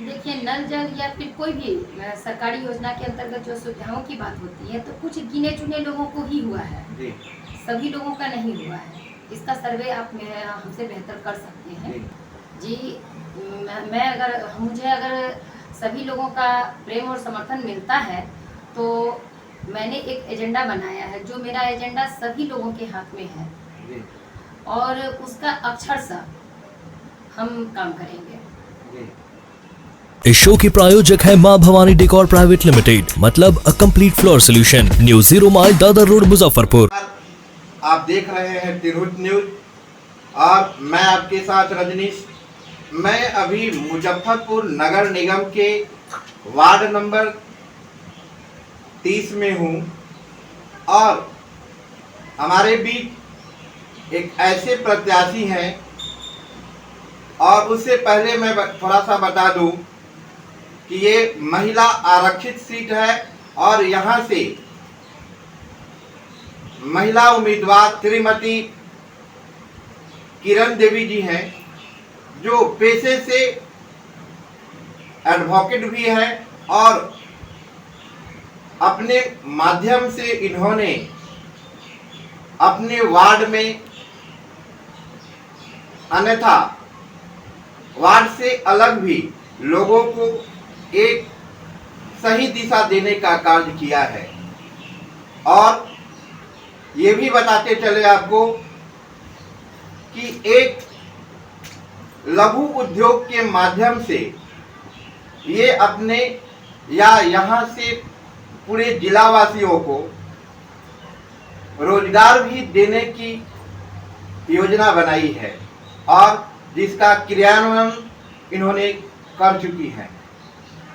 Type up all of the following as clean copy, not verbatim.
देखिए, नल जल या फिर कोई भी सरकारी योजना के अंतर्गत जो सुविधाओं की बात होती है तो कुछ गिने चुने लोगों को ही हुआ है, जी सभी लोगों का नहीं हुआ है। इसका सर्वे आप हमसे बेहतर कर सकते हैं। जी जी, मुझे अगर सभी लोगों का प्रेम और समर्थन मिलता है तो मैंने एक एजेंडा बनाया है, जो मेरा एजेंडा सभी लोगों के हाथ में है जी और उसका अक्षरशः हम काम करेंगे। जी। इस शो के प्रायोजक है मां भवानी डेकोर प्राइवेट लिमिटेड, मतलब a complete floor solution, new 0 mile Dadar road Muzaffarpur. आप देख रहे हैं तिरहुत न्यूज और मैं आपके साथ रजनीश। मैं अभी मुजफ्फरपुर नगर निगम के वार्ड नंबर 30 में हूँ और हमारे बीच एक ऐसे प्रत्याशी हैं, और उससे पहले मैं थोड़ा सा बता दूं कि ये महिला आरक्षित सीट है और यहाँ से महिला उम्मीदवार श्रीमती किरण देवी जी हैं, जो पेशे से एडवोकेट भी हैं और अपने माध्यम से इन्होंने अपने वार्ड में, अन्यथा वार्ड से अलग भी लोगों को एक सही दिशा देने का कार्य किया है। और ये भी बताते चले आपको कि एक लघु उद्योग के माध्यम से ये अपने या यहाँ से पूरे जिलावासियों को रोजगार भी देने की योजना बनाई है और जिसका क्रियान्वयन इन्होंने कर चुकी है।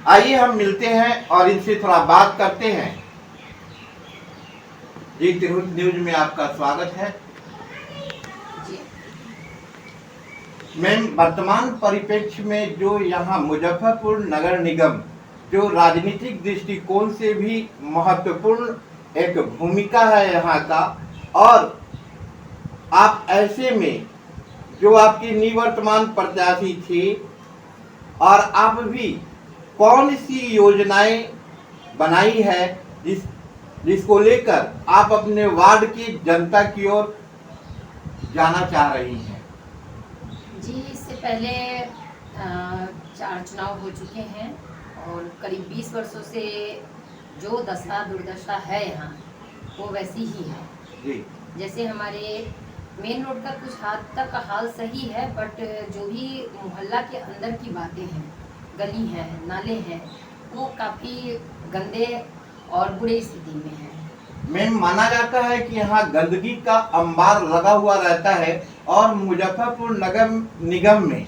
आइए हम मिलते हैं और इनसे थोड़ा बात करते हैं। जी, तिरहुत न्यूज में आपका स्वागत है। मैम, वर्तमान परिप्रेक्ष्य में जो यहाँ मुजफ्फरपुर नगर निगम जो राजनीतिक दृष्टिकोण से भी महत्वपूर्ण एक भूमिका है यहाँ का, और आप ऐसे में जो आपकी निवर्तमान प्रत्याशी थी, और आप भी कौन सी योजनाएं बनाई है जिसको लेकर आप अपने वार्ड की जनता की ओर जाना चाह रही हैं? जी, इससे पहले 4 चुनाव हो चुके हैं और करीब 20 वर्षों से जो दशा दुर्दशा है यहाँ वो वैसी ही है। जी। जैसे हमारे मेन रोड का कुछ हद तक हाल सही है, बट जो भी मोहल्ला के अंदर की बातें हैं, गली हैं, नाले हैं, वो काफ़ी गंदे और बुरे स्थिति में हैं। मैम, माना जाता है कि यहाँ गंदगी का अंबार लगा हुआ रहता है और मुजफ्फरपुर नगर निगम में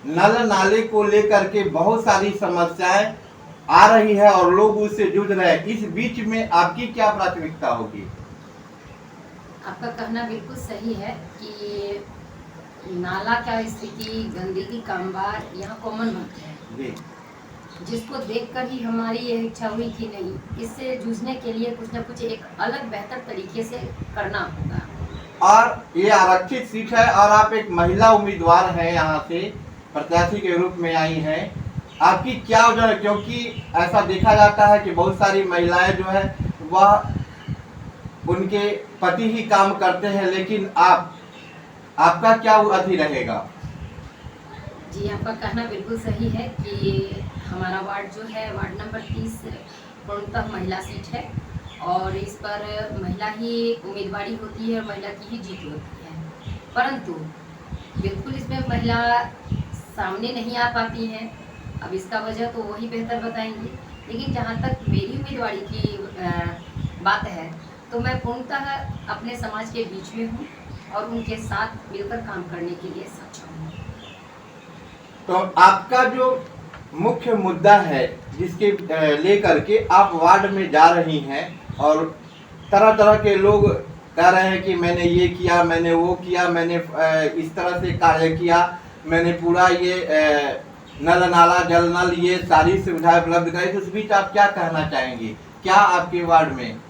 नल नाले को लेकर के बहुत सारी समस्याएं आ रही है और लोग उससे जूझ रहे हैं। इस बीच में आपकी क्या प्राथमिकता होगी? आपका कहना बिल्कुल सही है कि नाला का स्थिति, गंदगी का अंबार यहाँ कॉमन बात है जी। जिसको देखकर ही हमारी यह इच्छा हुई कि नहीं, इससे जूझने के लिए कुछ न कुछ एक अलग बेहतर तरीके से करना होगा। और ये आरक्षित सीट है और आप एक महिला उम्मीदवार हैं, यहाँ से प्रत्याशी के रूप में आई हैं। आपकी क्या वजह है? क्योंकि ऐसा देखा जाता है कि बहुत सारी महिलाएं जो है वह उनके पति ही काम करते हैं, लेकिन आपका क्या अति रहेगा? जी, आपका कहना बिल्कुल सही है कि हमारा वार्ड जो है, वार्ड नंबर 30 पूर्णतः महिला सीट है और इस पर महिला ही उम्मीदवारी होती है और महिला की ही जीत होती है। परंतु बिल्कुल इसमें महिला सामने नहीं आ पाती हैं। अब इसका वजह तो वही बेहतर बताएंगे, लेकिन जहाँ तक मेरी उम्मीदवारी की बात है तो मैं पूर्णतः अपने समाज के बीच में हूँ और उनके साथ मिलकर काम करने के लिए सक्षम हूँ। तो आपका जो मुख्य मुद्दा है जिसके लेकर के आप वार्ड में जा रही हैं, और तरह तरह के लोग कह रहे हैं कि मैंने ये किया, मैंने वो किया, मैंने इस तरह से कार्य किया, मैंने पूरा ये नल नाला जल नल ये सारी सुविधाएं उपलब्ध कराई। तो उस बीच आप क्या कहना चाहेंगे? क्या आपके वार्ड में?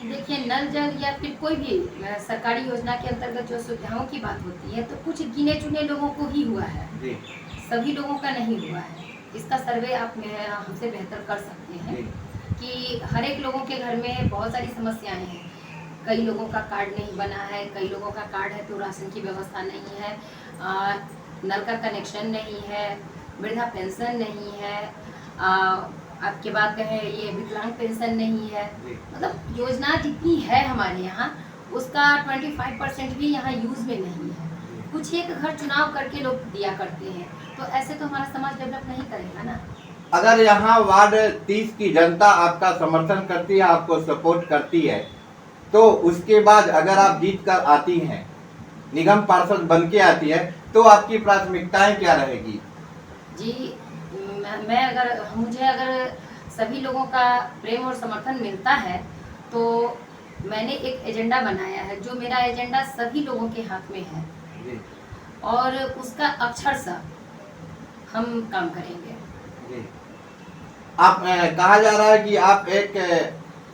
देखिए, नल जल या फिर कोई भी सरकारी योजना के अंतर्गत जो सुविधाओं की बात होती है तो कुछ गिने चुने लोगों को ही हुआ है, जी। सभी लोगों का नहीं हुआ है। इसका सर्वे आप हमसे बेहतर कर सकते हैं कि हर एक लोगों के घर में बहुत सारी समस्याएं हैं। कई लोगों का कार्ड नहीं बना है, कई लोगों का कार्ड है तो राशन की व्यवस्था नहीं है, नल का कनेक्शन नहीं है, वृद्धा पेंशन नहीं है, आपके बात कहें ये विकलांग पेंशन नहीं है। मतलब योजना जितनी है हमारे यहाँ उसका 25% भी यहाँ यूज में नहीं है। कुछ एक घर चुनाव करके लोग दिया करते हैं, तो ऐसे तो हमारा समाज डेवलप नहीं करेगा ना। अगर यहाँ वार्ड 30 की जनता आपका समर्थन करती है, आपको सपोर्ट करती है, तो उसके बाद अगर आप जीत कर आती हैं, निगम पार्षद बन के आती है, तो आपकी प्राथमिकताएं क्या रहेगी? जी, मुझे अगर सभी लोगों का प्रेम और समर्थन मिलता है तो मैंने एक एजेंडा बनाया है, जो मेरा एजेंडा सभी लोगों के हाथ में है जी। और उसका अक्षरशः हम काम करेंगे। जी। आप कहा जा रहा है कि आप एक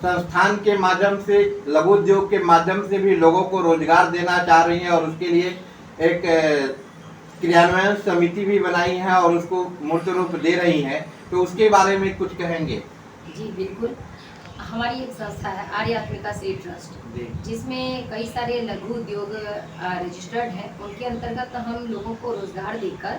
संस्थान के माध्यम से, लघु उद्योग के माध्यम से भी लोगों को रोजगार देना चाह रही हैं और उसके लिए एक क्रियान्वयन समिति भी बनाई है और उसको मूर्त रूप दे रही हैं, तो उसके बारे में कुछ कहेंगे? जी बिल्कुल, हमारी एक संस्था है आर्य आत्मिका सीड ट्रस्ट, जिसमें कई सारे लघु उद्योग रजिस्टर्ड हैं। उनके अंतर्गत हम लोगों को रोजगार देकर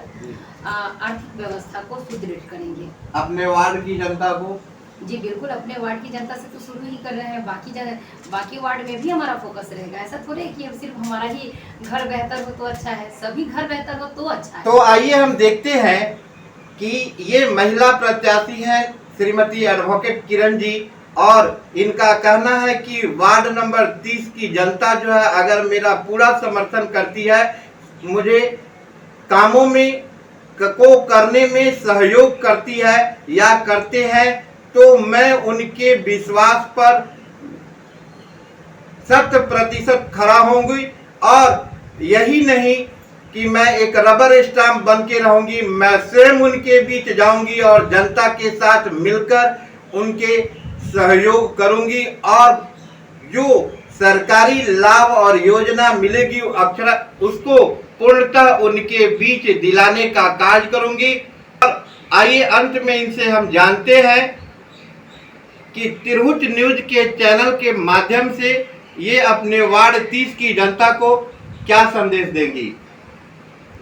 आर्थिक व्यवस्था को सुदृढ़ करेंगे। अपने वार्ड की जनता को? जी बिल्कुल, अपने वार्ड की जनता से तो शुरू ही कर रहे हैं, बाकी वार्ड में भी हमारा फोकस रहेगा। ऐसा थोड़े कि अब सिर्फ हमारा ही घर बेहतर हो तो अच्छा है, सभी घर बेहतर हो तो अच्छा है। तो आइए हम देखते हैं कि ये महिला प्रत्याशी हैं श्रीमती एडवोकेट किरण जी, और इनका कहना है कि वार्ड नंबर 30 की जनता जो है अगर मेरा पूरा समर्थन करती है, मुझे कामों में को करने में सहयोग करती है या करते हैं, तो मैं उनके विश्वास पर 100% खड़ा होंगी। और यही नहीं कि मैं एक रबर स्टाम्प बन के रहूंगी, मैं स्वयं उनके बीच जाऊंगी और जनता के साथ मिलकर उनके सहयोग करूंगी और जो सरकारी लाभ और योजना मिलेगी अक्षर उसको पूर्णतः उनके बीच दिलाने का कार्य करूंगी। और आइए अंत में इनसे हम जानते हैं कि तिरहुत न्यूज के चैनल के माध्यम से ये अपने वार्ड 30 की जनता को क्या संदेश देंगी?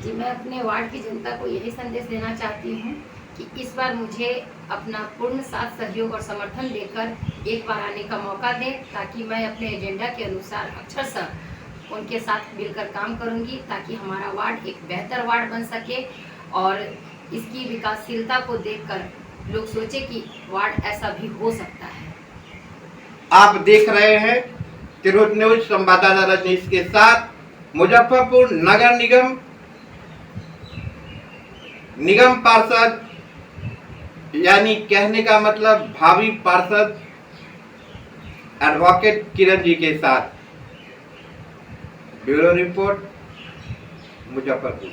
जी, मैं अपने वार्ड की जनता को यही संदेश देना चाहती हूँ कि इस बार मुझे अपना पूर्ण साथ सहयोग और समर्थन देकर एक बार आने का मौका दें, ताकि मैं अपने एजेंडा के अनुसार अक्षरशः उनके साथ मिलकर काम करूंगी, ताकि हमारा वार्ड एक बेहतर वार्ड बन सके और इसकी विकासशीलता को देखकर लोग सोचे कि वार्ड ऐसा भी हो सकता है। आप देख रहे हैं तिरहुत न्यूज संवाददाता रजनीश के साथ। मुजफ्फरपुर नगर निगम पार्षद, यानी कहने का मतलब भावी पार्षद एडवोकेट किरण जी के साथ। Bureau report, Muzaffarpur.